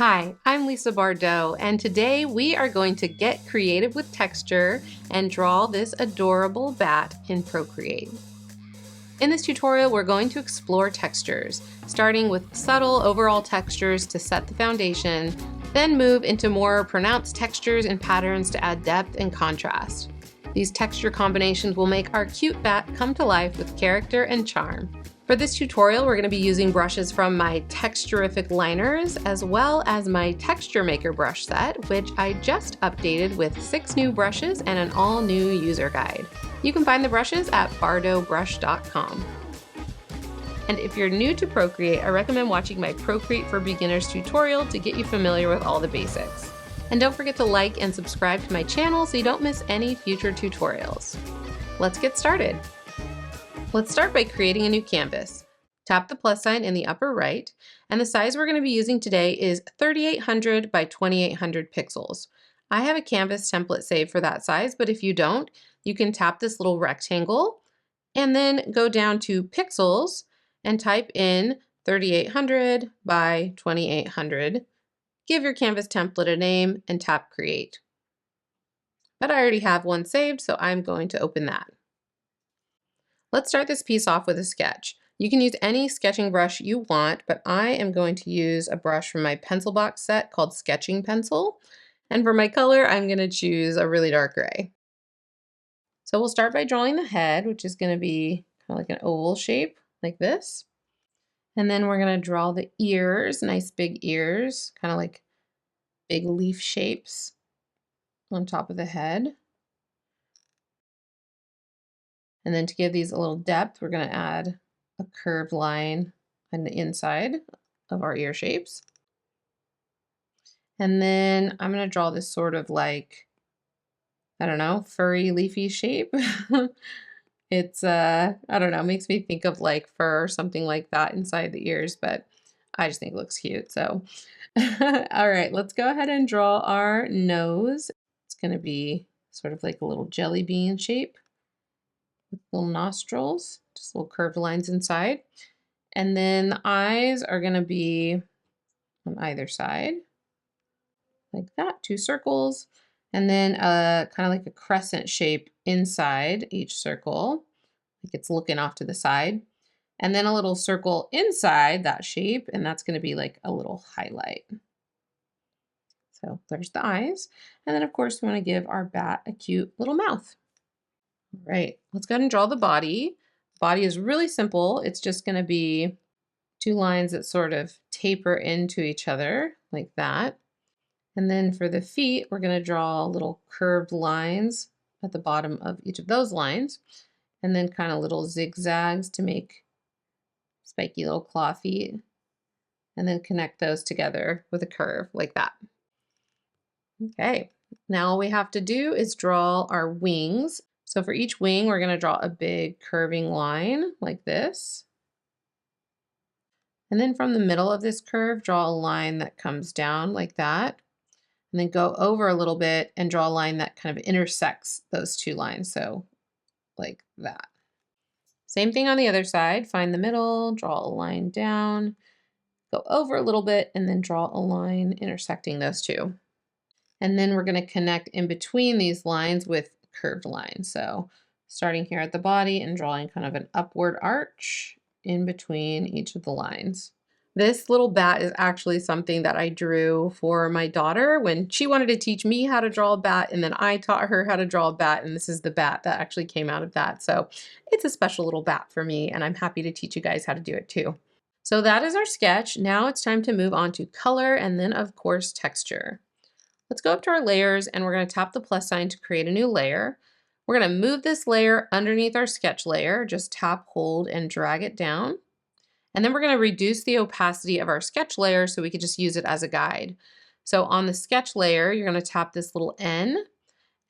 Hi, I'm Lisa Bardot, and today we are going to get creative with texture and draw this adorable bat in Procreate. In this tutorial, we're going to explore textures, starting with subtle overall textures to set the foundation, then move into more pronounced textures and patterns to add depth and contrast. These texture combinations will make our cute bat come to life with character and charm. For this tutorial, we're going to be using brushes from my Texturific liners, as well as my Texture Maker brush set, which I just updated with 6 new brushes and an all-new user guide. You can find the brushes at bardobrush.com. And if you're new to Procreate, I recommend watching my Procreate for Beginners tutorial to get you familiar with all the basics. And don't forget to like and subscribe to my channel so you don't miss any future tutorials. Let's get started. Let's start by creating a new canvas. Tap the plus sign in the upper right, and the size we're going to be using today is 3800 by 2800 pixels. I have a canvas template saved for that size, but if you don't, you can tap this little rectangle and then go down to pixels and type in 3800 by 2800. Give your canvas template a name and tap create. But I already have one saved, so I'm going to open that. Let's start this piece off with a sketch. You can use any sketching brush you want, but I am going to use a brush from my pencil box set called Sketching Pencil. And for my color, I'm going to choose a really dark gray. So we'll start by drawing the head, which is going to be kind of like an oval shape, like this. And then we're going to draw the ears, nice big ears, kind of like big leaf shapes on top of the head. And then to give these a little depth, we're going to add a curved line on the inside of our ear shapes. And then I'm going to draw this sort of like, I don't know, furry leafy shape. It's, I don't know, makes me think of like fur or something like that inside the ears, but I just think it looks cute. So, all right, let's go ahead and draw our nose. It's going to be sort of like a little jelly bean shape with little nostrils, just little curved lines inside. And then the eyes are going to be on either side, like that, 2 circles. And then kind of like a crescent shape inside each circle, like it's looking off to the side. And then a little circle inside that shape, and that's going to be like a little highlight. So there's the eyes. And then, of course, we want to give our bat a cute little mouth. All right, let's go ahead and draw the body. Body is really simple. It's just going to be 2 lines that sort of taper into each other like that. And then for the feet, we're going to draw little curved lines at the bottom of each of those lines, and then kind of little zigzags to make spiky little claw feet, and then connect those together with a curve like that. Okay, now all we have to do is draw our wings. So for each wing, we're going to draw a big curving line like this. And then from the middle of this curve, draw a line that comes down like that. And then go over a little bit and draw a line that kind of intersects those 2 lines. So like that. Same thing on the other side. Find the middle, draw a line down, go over a little bit, and then draw a line intersecting those 2. And then we're going to connect in between these lines with curved lines. So starting here at the body and drawing kind of an upward arch in between each of the lines. This little bat is actually something that I drew for my daughter when she wanted to teach me how to draw a bat, and then I taught her how to draw a bat, and this is the bat that actually came out of that. So it's a special little bat for me, and I'm happy to teach you guys how to do it too. So that is our sketch. Now it's time to move on to color and then, of course, texture. Let's go up to our layers, and we're going to tap the plus sign to create a new layer. We're going to move this layer underneath our sketch layer. Just tap, hold, and drag it down. And then we're going to reduce the opacity of our sketch layer so we could just use it as a guide. So on the sketch layer, you're going to tap this little N,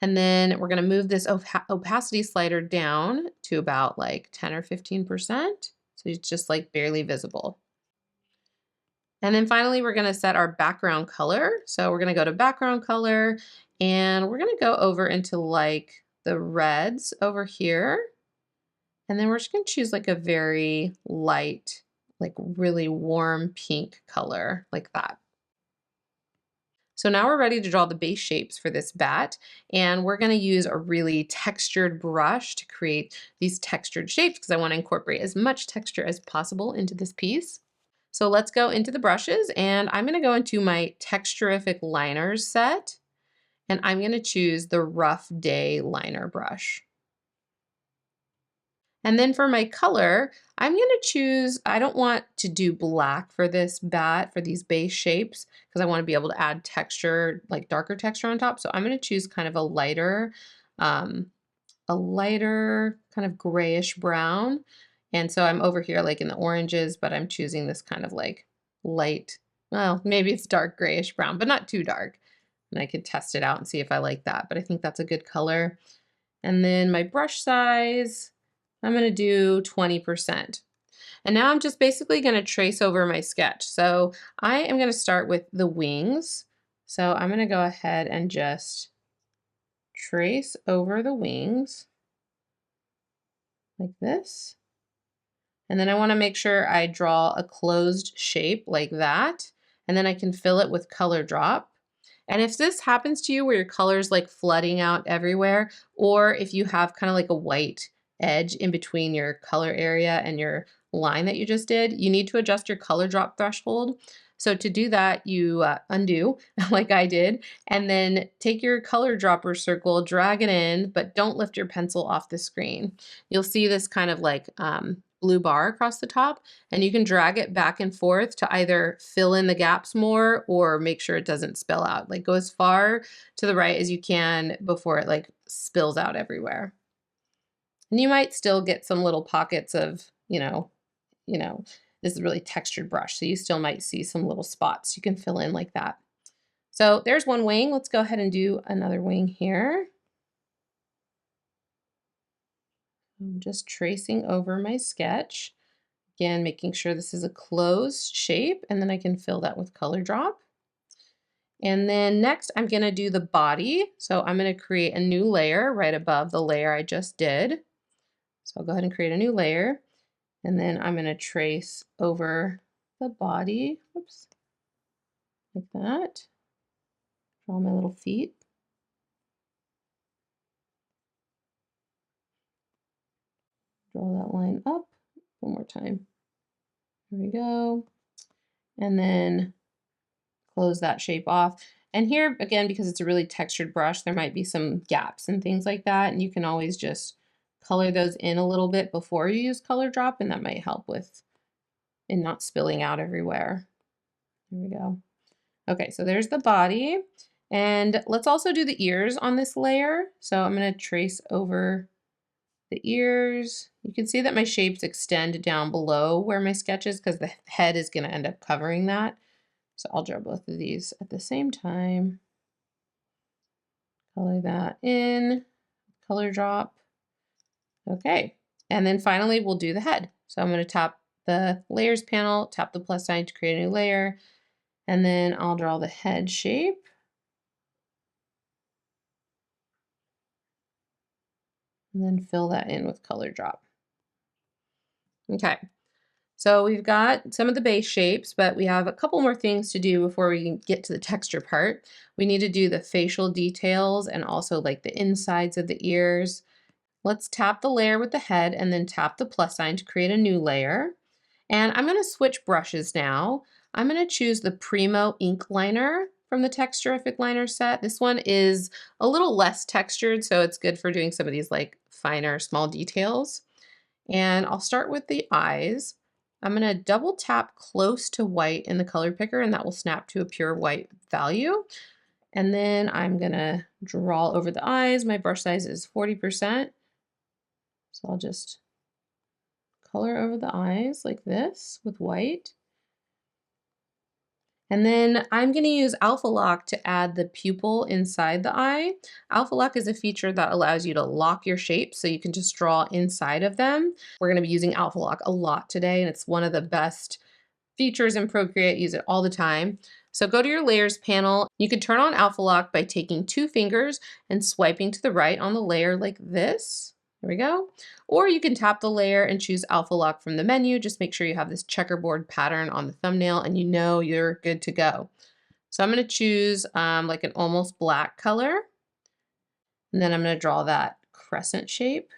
and then we're going to move this opacity slider down to about like 10 or 15%. So it's just like barely visible. And then finally, we're going to set our background color. So we're going to go to background color, and we're going to go over into like the reds over here. And then we're just going to choose like a very light, like really warm pink color like that. So now we're ready to draw the base shapes for this bat, and we're going to use a really textured brush to create these textured shapes because I want to incorporate as much texture as possible into this piece. So let's go into the brushes, and I'm going to go into my Texturific Liners set, and I'm going to choose the Rough Day Liner brush. And then for my color, I'm going to choose, I don't want to do black for this bat, for these base shapes, because I want to be able to add texture, like darker texture on top. So I'm going to choose kind of um, a lighter kind of grayish brown. And so I'm over here like in the oranges, but I'm choosing this kind of like light, well, maybe it's dark grayish brown, but not too dark. And I could test it out and see if I like that, but I think that's a good color. And then my brush size, I'm going to do 20%. And now I'm just basically going to trace over my sketch. So I am going to start with the wings. So I'm going to go ahead and just trace over the wings like this. And then I want to make sure I draw a closed shape like that. And then I can fill it with color drop. And if this happens to you where your color's like flooding out everywhere, or if you have kind of like a white edge in between your color area and your line that you just did, you need to adjust your color drop threshold. So to do that, you undo like I did, and then take your color dropper circle, drag it in, but don't lift your pencil off the screen. You'll see this kind of like blue bar across the top, and you can drag it back and forth to either fill in the gaps more or make sure it doesn't spill out. Like go as far to the right as you can before it like spills out everywhere. And you might still get some little pockets of, this is a really textured brush, so you still might see some little spots you can fill in like that. So there's one wing. Let's go ahead and do another wing here. I'm just tracing over my sketch. Again, making sure this is a closed shape, and then I can fill that with color drop. And then next I'm going to do the body. So I'm going to create a new layer right above the layer I just did. So I'll go ahead and create a new layer, and then I'm going to trace over the body. Oops, like that. Draw my little feet. Draw that line up one more time. There we go. And then close that shape off. And here, again, because it's a really textured brush, there might be some gaps and things like that. And you can always just color those in a little bit before you use color drop, and that might help with it not spilling out everywhere. There we go. Okay, so there's the body. And let's also do the ears on this layer. So I'm going to trace over the ears. You can see that my shapes extend down below where my sketch is because the head is going to end up covering that. So I'll draw both of these at the same time. Color that in, color drop. Okay, and then finally we'll do the head. So I'm going to tap the layers panel, tap the plus sign to create a new layer, and then I'll draw the head shape. And then fill that in with color drop. Okay, so we've got some of the base shapes, but we have a couple more things to do before we can get to the texture part. We need to do the facial details and also like the insides of the ears. Let's tap the layer with the head and then tap the plus sign to create a new layer. And I'm going to switch brushes now. I'm going to choose the Primo ink liner from the Texturific Liner set. This one is a little less textured, so it's good for doing some of these like finer, small details. And I'll start with the eyes. I'm going to double tap close to white in the color picker, and that will snap to a pure white value. And then I'm going to draw over the eyes. My brush size is 40%. So I'll just color over the eyes like this with white. And then I'm going to use Alpha Lock to add the pupil inside the eye. Alpha Lock is a feature that allows you to lock your shapes so you can just draw inside of them. We're going to be using Alpha Lock a lot today, and it's one of the best features in Procreate. Use it all the time. So go to your layers panel. You can turn on Alpha Lock by taking 2 fingers and swiping to the right on the layer like this. There we go. Or you can tap the layer and choose Alpha Lock from the menu. Just make sure you have this checkerboard pattern on the thumbnail and you know you're good to go. So I'm going to choose like an almost black color. And then I'm going to draw that crescent shape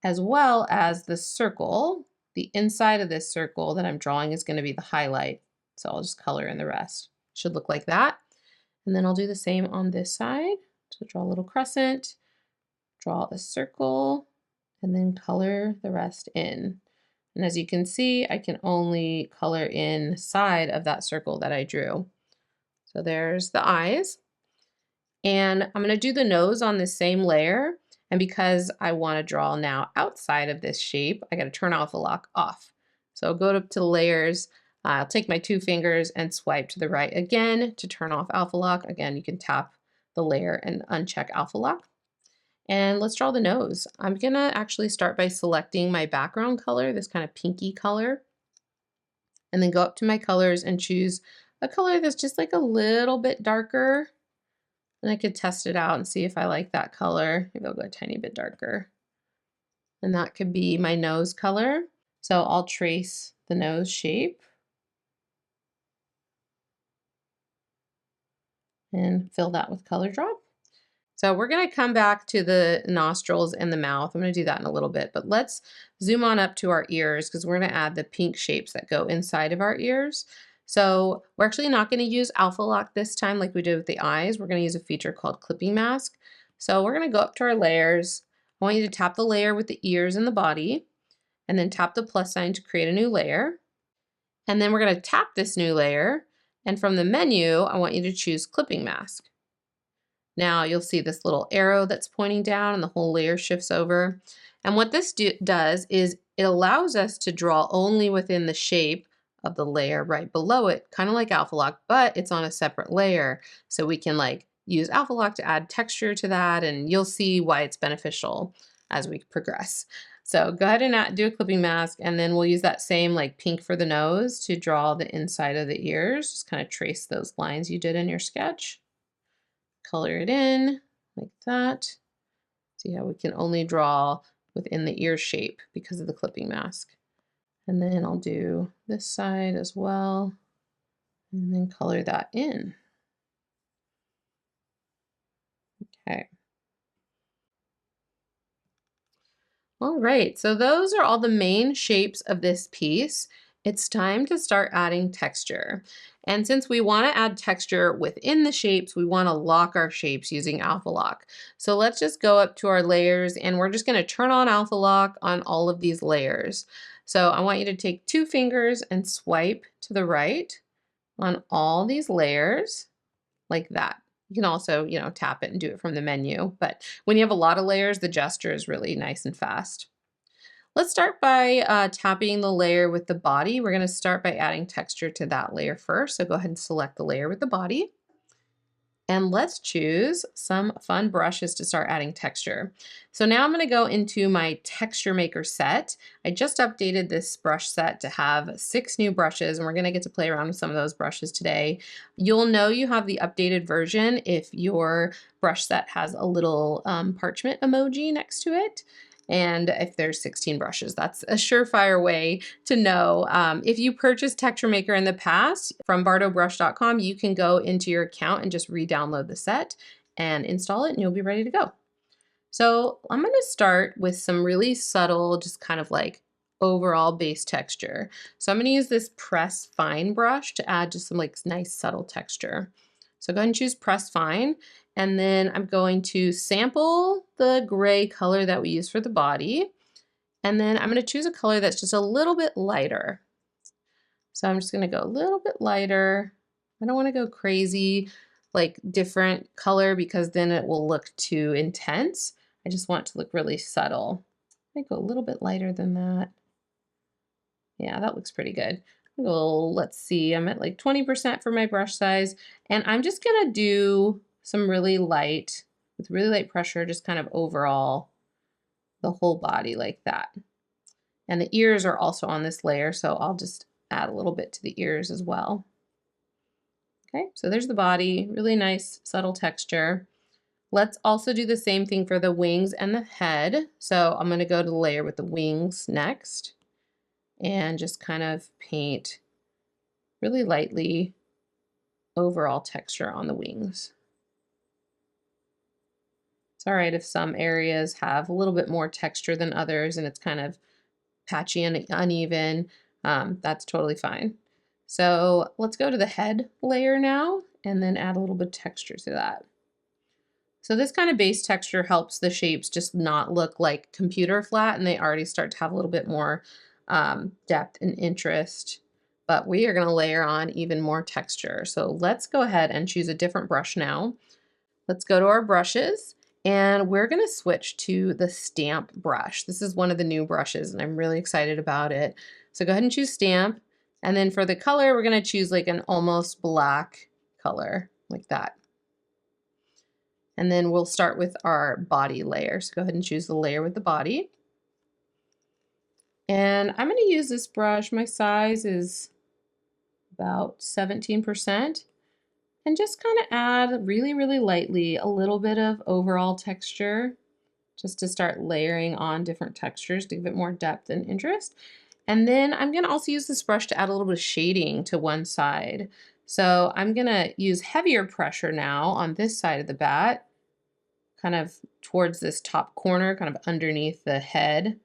as well as the circle. The inside of this circle that I'm drawing is going to be the highlight. So I'll just color in the rest. Should look like that. And then I'll do the same on this side. So draw a little crescent, draw a circle, and then color the rest in. And as you can see, I can only color inside of that circle that I drew. So there's the eyes. And I'm going to do the nose on the same layer. And because I want to draw now outside of this shape, I got to turn alpha lock off. So I'll go up to layers. I'll take my 2 fingers and swipe to the right again to turn off alpha lock. Again, you can tap the layer and uncheck alpha lock. And let's draw the nose. I'm going to actually start by selecting my background color, this kind of pinky color, and then go up to my colors and choose a color that's just like a little bit darker. And I could test it out and see if I like that color. Maybe I'll go a tiny bit darker. And that could be my nose color. So I'll trace the nose shape and fill that with color drop. So we're going to come back to the nostrils and the mouth. I'm going to do that in a little bit, but let's zoom on up to our ears because we're going to add the pink shapes that go inside of our ears. So we're actually not going to use alpha lock this time like we did with the eyes. We're going to use a feature called clipping mask. So we're going to go up to our layers. I want you to tap the layer with the ears and the body, and then tap the plus sign to create a new layer. And then we're going to tap this new layer, and from the menu, I want you to choose clipping mask. Now you'll see this little arrow that's pointing down and the whole layer shifts over. And what this does is it allows us to draw only within the shape of the layer right below it, kind of like alpha lock, but it's on a separate layer. So we can like use alpha lock to add texture to that, and you'll see why it's beneficial as we progress. So go ahead and do a clipping mask, and then we'll use that same like pink for the nose to draw the inside of the ears. Just kind of trace those lines you did in your sketch. Color it in like that. See how we can only draw within the ear shape because of the clipping mask. And then I'll do this side as well, and then color that in. Okay. All right, so those are all the main shapes of this piece. It's time to start adding texture. And since we want to add texture within the shapes, we want to lock our shapes using alpha lock. So let's just go up to our layers, and we're just going to turn on alpha lock on all of these layers. So I want you to take 2 fingers and swipe to the right on all these layers like that. You can also, tap it and do it from the menu, but when you have a lot of layers, the gesture is really nice and fast. Let's start by tapping the layer with the body. We're going to start by adding texture to that layer first. So go ahead and select the layer with the body. And let's choose some fun brushes to start adding texture. So now I'm going to go into my texture maker set. I just updated this brush set to have 6 new brushes, and we're going to get to play around with some of those brushes today. You'll know you have the updated version if your brush set has a little parchment emoji next to it. And if there's 16 brushes, that's a surefire way to know. If you purchased Texture Maker in the past from bardobrush.com, you can go into your account and just re-download the set and install it, and you'll be ready to go. So I'm going to start with some really subtle, just kind of like overall base texture. So I'm going to use this Press Fine brush to add just some like nice subtle texture. So go ahead and choose Press Fine, and then I'm going to sample the gray color that we use for the body, and then I'm going to choose a color that's just a little bit lighter. So I'm just going to go a little bit lighter. I don't want to go crazy, like different color, because then it will look too intense. I just want it to look really subtle. I go a little bit lighter than that. Yeah, that looks pretty good. Well, let's see, I'm at like 20% for my brush size, and I'm just gonna do some really light, with really light pressure, just kind of overall the whole body like that. And the ears are also on this layer, so I'll just add a little bit to the ears as well. Okay, so there's the body, really nice subtle texture. Let's also do the same thing for the wings and the head. So I'm gonna go to the layer with the wings next, and just kind of paint really lightly overall texture on the wings. It's all right if some areas have a little bit more texture than others and it's kind of patchy and uneven. That's totally fine. So let's go to the head layer now and then add a little bit of texture to that. So this kind of base texture helps the shapes just not look like computer flat, and they already start to have a little bit more depth and interest. But we are going to layer on even more texture. So let's go ahead and choose a different brush now. Let's go to our brushes, and we're going to switch to the stamp brush. This is one of the new brushes, and I'm really excited about it. So go ahead and choose stamp. And then for the color, we're going to choose like an almost black color, like that. And then we'll start with our body layer. So go ahead and choose the layer with the body. And I'm going to use this brush. My size is about 17%. And just kind of add really, really lightly a little bit of overall texture just to start layering on different textures to give it more depth and interest. And then I'm going to also use this brush to add a little bit of shading to one side. So I'm going to use heavier pressure now on this side of the bat, kind of towards this top corner, kind of underneath the head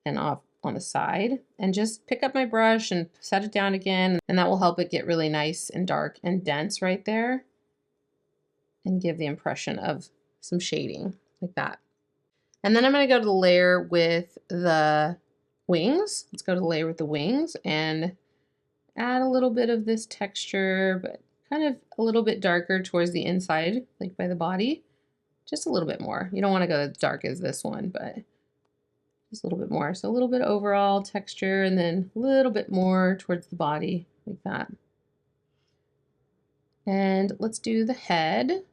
and off on the side, and just pick up my brush and set it down again, and that will help it get really nice and dark and dense right there and give the impression of some shading like that. And then I'm going to go to the layer with the wings. Let's go to the layer with the wings and add a little bit of this texture, but kind of a little bit darker towards the inside, like by the body. Just a little bit more. You don't want to go as dark as this one, but just a little bit more. So a little bit overall texture and then a little bit more towards the body, like that. And let's do the head.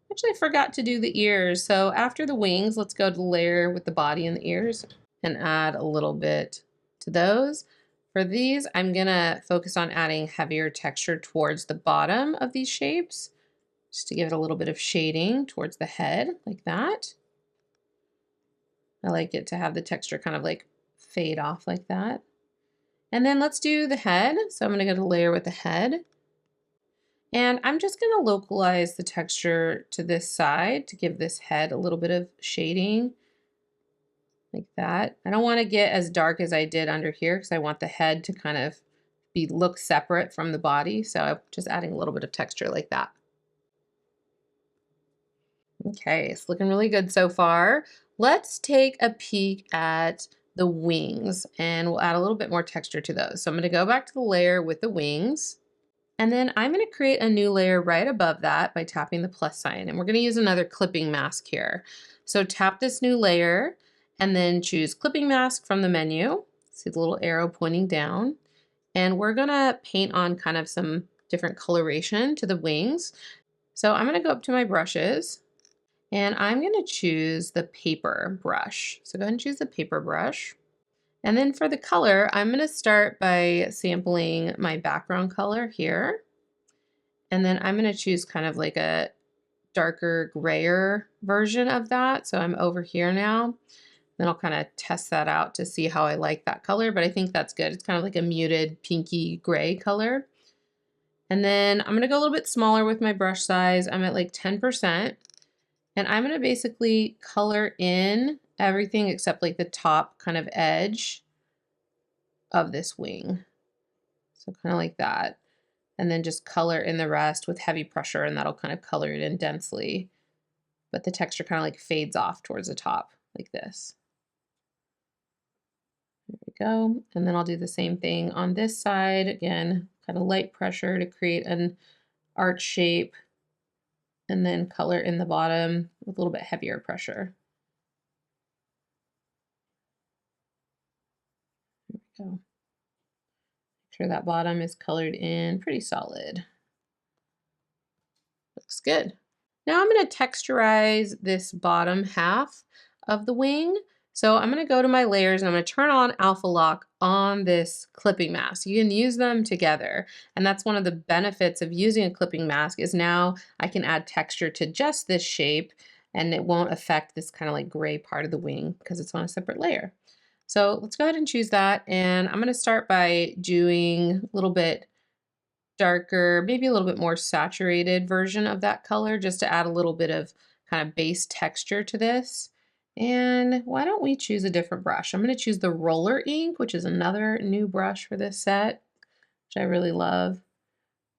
Actually, I forgot to do the ears. So after the wings, let's go to the layer with the body and the ears and add a little bit to those. For these, I'm gonna focus on adding heavier texture towards the bottom of these shapes, just to give it a little bit of shading towards the head, like that. I like it to have the texture kind of like fade off like that. And then let's do the head. So I'm going to go to layer with the head. And I'm just going to localize the texture to this side to give this head a little bit of shading, like that. I don't want to get as dark as I did under here because I want the head to kind of look separate from the body. So I'm just adding a little bit of texture like that. Okay, it's looking really good so far. Let's take a peek at the wings and we'll add a little bit more texture to those. So I'm going to go back to the layer with the wings, and then I'm going to create a new layer right above that by tapping the plus sign, and we're going to use another clipping mask here. So tap this new layer and then choose clipping mask from the menu. See the little arrow pointing down, and we're going to paint on kind of some different coloration to the wings. So I'm going to go up to my brushes, and I'm going to choose the paper brush. So go ahead and choose the paper brush. And then for the color, I'm going to start by sampling my background color here. And then I'm going to choose kind of like a darker grayer version of that. So I'm over here now. Then I'll kind of test that out to see how I like that color, but I think that's good. It's kind of like a muted pinky gray color. And then I'm going to go a little bit smaller with my brush size. I'm at like 10%. And I'm going to basically color in everything except like the top kind of edge of this wing. So kind of like that. And then just color in the rest with heavy pressure, and that'll kind of color it in densely. But the texture kind of like fades off towards the top like this. There we go. And then I'll do the same thing on this side. Again, kind of light pressure to create an arch shape, and then color in the bottom with a little bit heavier pressure. There we go. Make sure that bottom is colored in pretty solid. Looks good. Now I'm going to texturize this bottom half of the wing. So I'm going to go to my layers and I'm going to turn on alpha lock on this clipping mask. You can use them together. And that's one of the benefits of using a clipping mask, is now I can add texture to just this shape and it won't affect this kind of like gray part of the wing because it's on a separate layer. So let's go ahead and choose that. And I'm going to start by doing a little bit darker, maybe a little bit more saturated version of that color just to add a little bit of kind of base texture to this. And why don't we choose a different brush? I'm going to choose the roller ink, which is another new brush for this set, which I really love.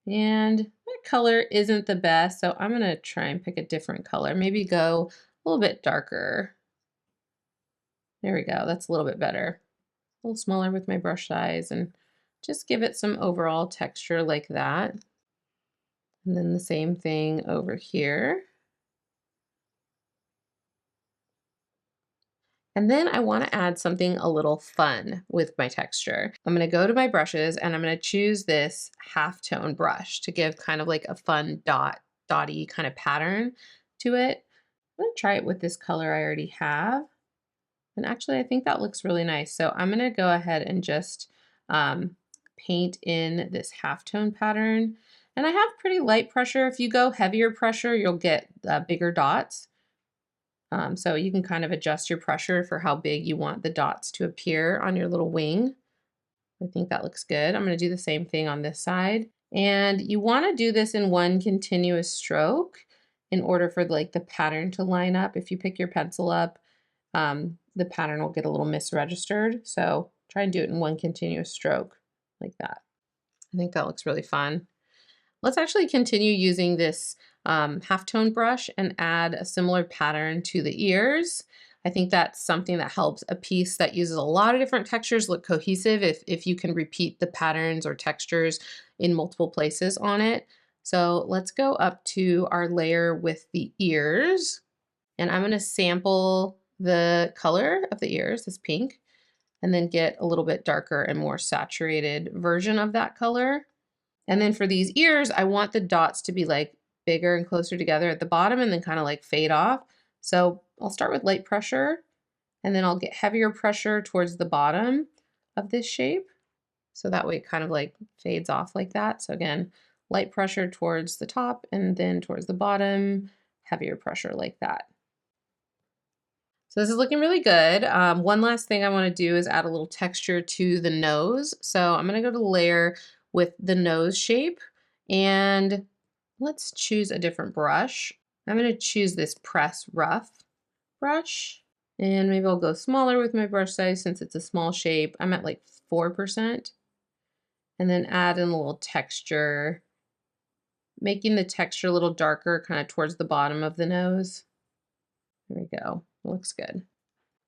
And that color isn't the best, so I'm going to try and pick a different color. Maybe go a little bit darker. There we go. That's a little bit better. A little smaller with my brush size and just give it some overall texture like that. And then the same thing over here. And then I want to add something a little fun with my texture. I'm going to go to my brushes and I'm going to choose this halftone brush to give kind of like a fun dotty kind of pattern to it. I'm going to try it with this color I already have. And actually, I think that looks really nice. So I'm going to go ahead and just paint in this halftone pattern. And I have pretty light pressure. If you go heavier pressure, you'll get bigger dots. So you can kind of adjust your pressure for how big you want the dots to appear on your little wing. I think that looks good. I'm going to do the same thing on this side. And you want to do this in one continuous stroke in order for like the pattern to line up. If you pick your pencil up, the pattern will get a little misregistered. So try and do it in one continuous stroke like that. I think that looks really fun. Let's actually continue using this halftone brush and add a similar pattern to the ears. I think that's something that helps a piece that uses a lot of different textures look cohesive if you can repeat the patterns or textures in multiple places on it. So let's go up to our layer with the ears, and I'm going to sample the color of the ears, this pink, and then get a little bit darker and more saturated version of that color. And then for these ears, I want the dots to be like bigger and closer together at the bottom and then kind of like fade off. So I'll start with light pressure and then I'll get heavier pressure towards the bottom of this shape. So that way it kind of like fades off like that. So again, light pressure towards the top and then towards the bottom, heavier pressure like that. So this is looking really good. One last thing I want to do is add a little texture to the nose. So I'm going to go to layer with the nose shape and let's choose a different brush. I'm going to choose this Press Rough brush and maybe I'll go smaller with my brush size since it's a small shape. I'm at like 4%, and then add in a little texture, making the texture a little darker kind of towards the bottom of the nose. There we go. Looks good.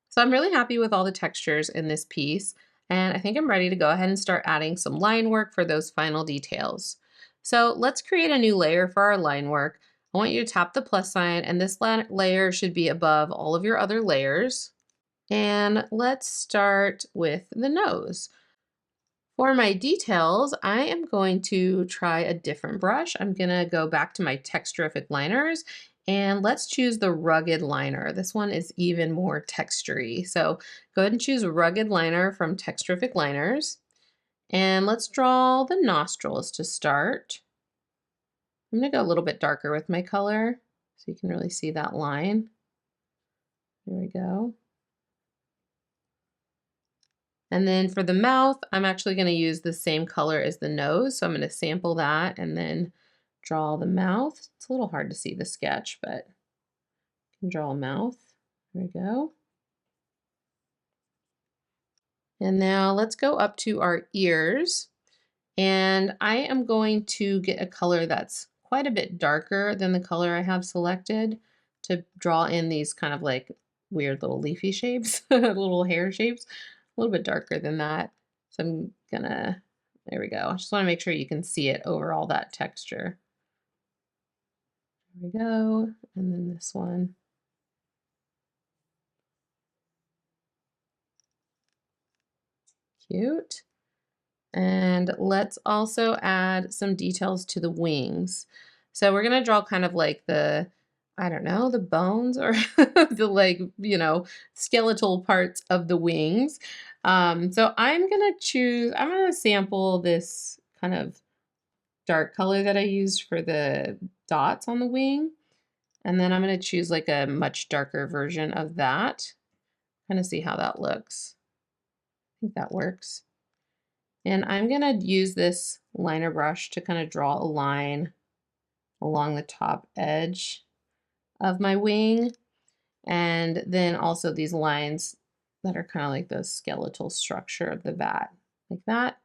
So I'm really happy with all the textures in this piece, and I think I'm ready to go ahead and start adding some line work for those final details. So let's create a new layer for our line work. I want you to tap the plus sign, and this layer should be above all of your other layers. And let's start with the nose. For my details, I am going to try a different brush. I'm gonna go back to my Texturific liners and let's choose the Rugged Liner. This one is even more textury. So go ahead and choose Rugged Liner from Texturific liners. And let's draw the nostrils to start. I'm gonna go a little bit darker with my color so you can really see that line. There we go. And then for the mouth, I'm actually going to use the same color as the nose. So I'm going to sample that and then draw the mouth. It's a little hard to see the sketch, but I can draw a mouth. There we go. And now let's go up to our ears. And I am going to get a color that's quite a bit darker than the color I have selected to draw in these kind of like weird little leafy shapes, little hair shapes. A little bit darker than that. So I'm gonna, there we go. I just wanna make sure you can see it over all that texture. There we go. And then this one. Cute. And let's also add some details to the wings. So we're gonna draw kind of like the, I don't know, the bones or the like, you know, skeletal parts of the wings. So I'm gonna sample this kind of dark color that I used for the dots on the wing. And then I'm gonna choose like a much darker version of that. Kind of see how that looks. I think that works. And I'm gonna use this liner brush to kind of draw a line along the top edge of my wing. And then also these lines that are kind of like the skeletal structure of the bat, like that.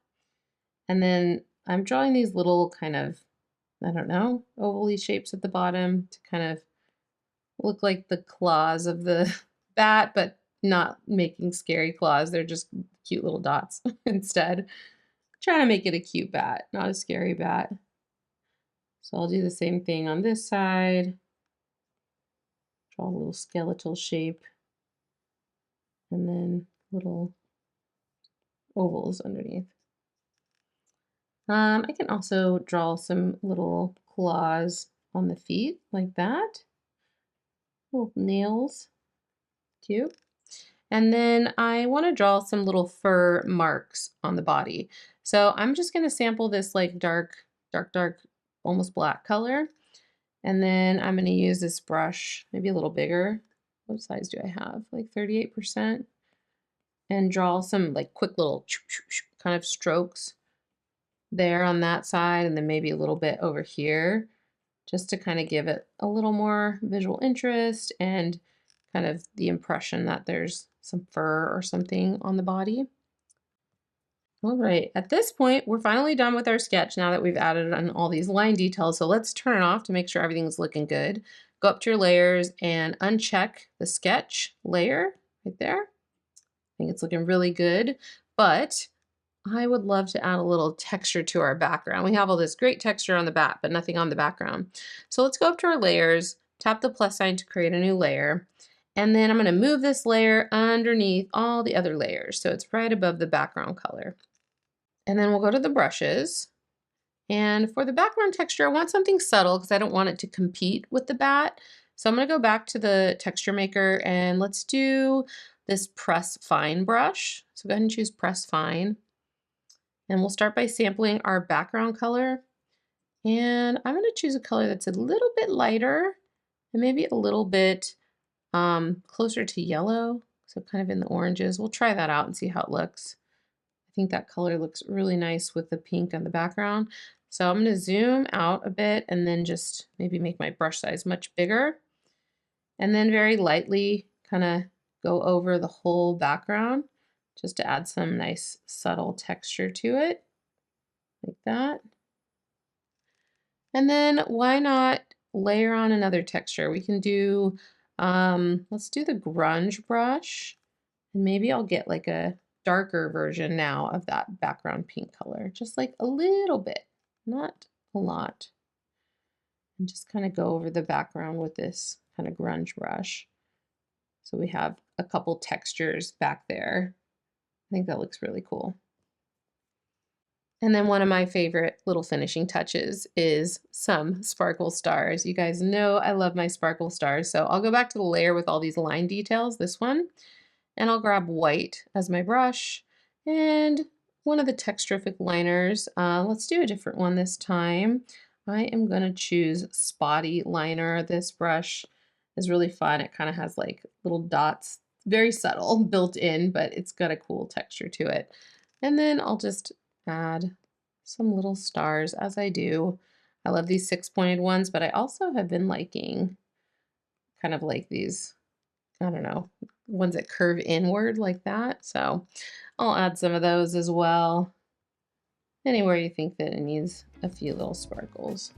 And then I'm drawing these little kind of, I don't know, ovally shapes at the bottom to kind of look like the claws of the bat, but not making scary claws. They're just cute little dots instead. Trying to make it a cute bat, not a scary bat. So I'll do the same thing on this side. Draw a little skeletal shape. And then little ovals underneath. I can also draw some little claws on the feet like that. Little nails, cute. And then I want to draw some little fur marks on the body. So I'm just going to sample this like dark, almost black color. And then I'm going to use this brush, maybe a little bigger. What size do I have? Like 38%. And draw some like quick little kind of strokes there on that side, and then maybe a little bit over here, just to kind of give it a little more visual interest and kind of the impression that there's some fur or something on the body. All right, at this point, we're finally done with our sketch now that we've added on all these line details. So let's turn it off to make sure everything's looking good. Go up to your layers and uncheck the sketch layer right there. I think it's looking really good, but I would love to add a little texture to our background. We have all this great texture on the bat, but nothing on the background. So let's go up to our layers, tap the plus sign to create a new layer, and then I'm going to move this layer underneath all the other layers. So it's right above the background color. And then we'll go to the brushes. And for the background texture, I want something subtle because I don't want it to compete with the bat. So I'm going to go back to the texture maker and let's do this press fine brush. So go ahead and choose press fine. And we'll start by sampling our background color. And I'm going to choose a color that's a little bit lighter and maybe a little bit closer to yellow. So kind of in the oranges. We'll try that out and see how it looks. I think that color looks really nice with the pink on the background. So I'm going to zoom out a bit and then just maybe make my brush size much bigger. And then very lightly kind of go over the whole background, just to add some nice subtle texture to it, like that. And then why not layer on another texture? We can do, let's do the grunge brush, and maybe I'll get like a darker version now of that background pink color, just like a little bit, not a lot. And just kind of go over the background with this kind of grunge brush. So we have a couple textures back there. I think that looks really cool. And then one of my favorite little finishing touches is some sparkle stars. You guys know I love my sparkle stars. So I'll go back to the layer with all these line details, this one, and I'll grab white as my brush and one of the Texturific liners. Let's do a different one this time. I am going to choose Spotty Liner. This brush is really fun. It kind of has like little dots, very subtle, built in, but it's got a cool texture to it. And then I'll just add some little stars as I do. I love these 6-pointed ones, but I also have been liking kind of like these, I don't know, ones that curve inward like that. So I'll add some of those as well. Anywhere you think that it needs a few little sparkles.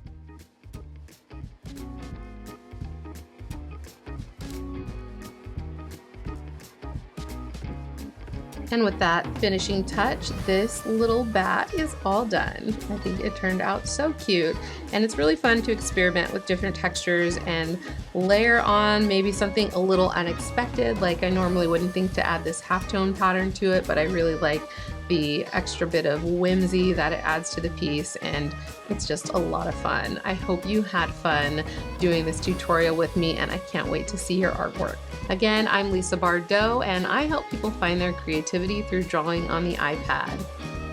And with that finishing touch, this little bat is all done. I think it turned out so cute, and it's really fun to experiment with different textures and layer on maybe something a little unexpected. Like I normally wouldn't think to add this halftone pattern to it, but I really like the extra bit of whimsy that it adds to the piece, and it's just a lot of fun. I hope you had fun doing this tutorial with me, and I can't wait to see your artwork. Again, I'm Lisa Bardot, and I help people find their creativity through drawing on the iPad.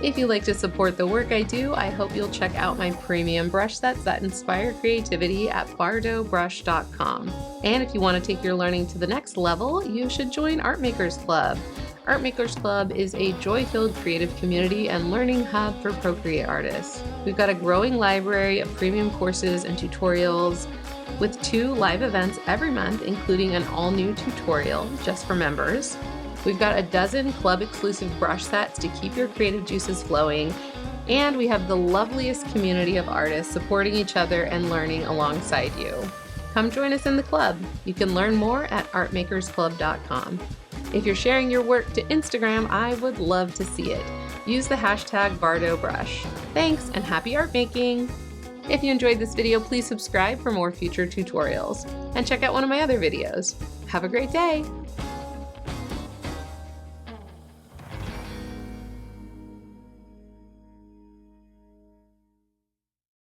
If you like to support the work I do, I hope you'll check out my premium brush sets that inspire creativity at bardotbrush.com. And if you want to take your learning to the next level, you should join Art Makers Club. Art Makers Club is a joy-filled creative community and learning hub for Procreate artists. We've got a growing library of premium courses and tutorials with 2 live events every month, including an all-new tutorial just for members. We've got a dozen club-exclusive brush sets to keep your creative juices flowing, and we have the loveliest community of artists supporting each other and learning alongside you. Come join us in the club. You can learn more at artmakersclub.com. If you're sharing your work to Instagram, I would love to see it. Use the hashtag #BardoBrush. Thanks and happy art making! If you enjoyed this video, please subscribe for more future tutorials and check out one of my other videos. Have a great day!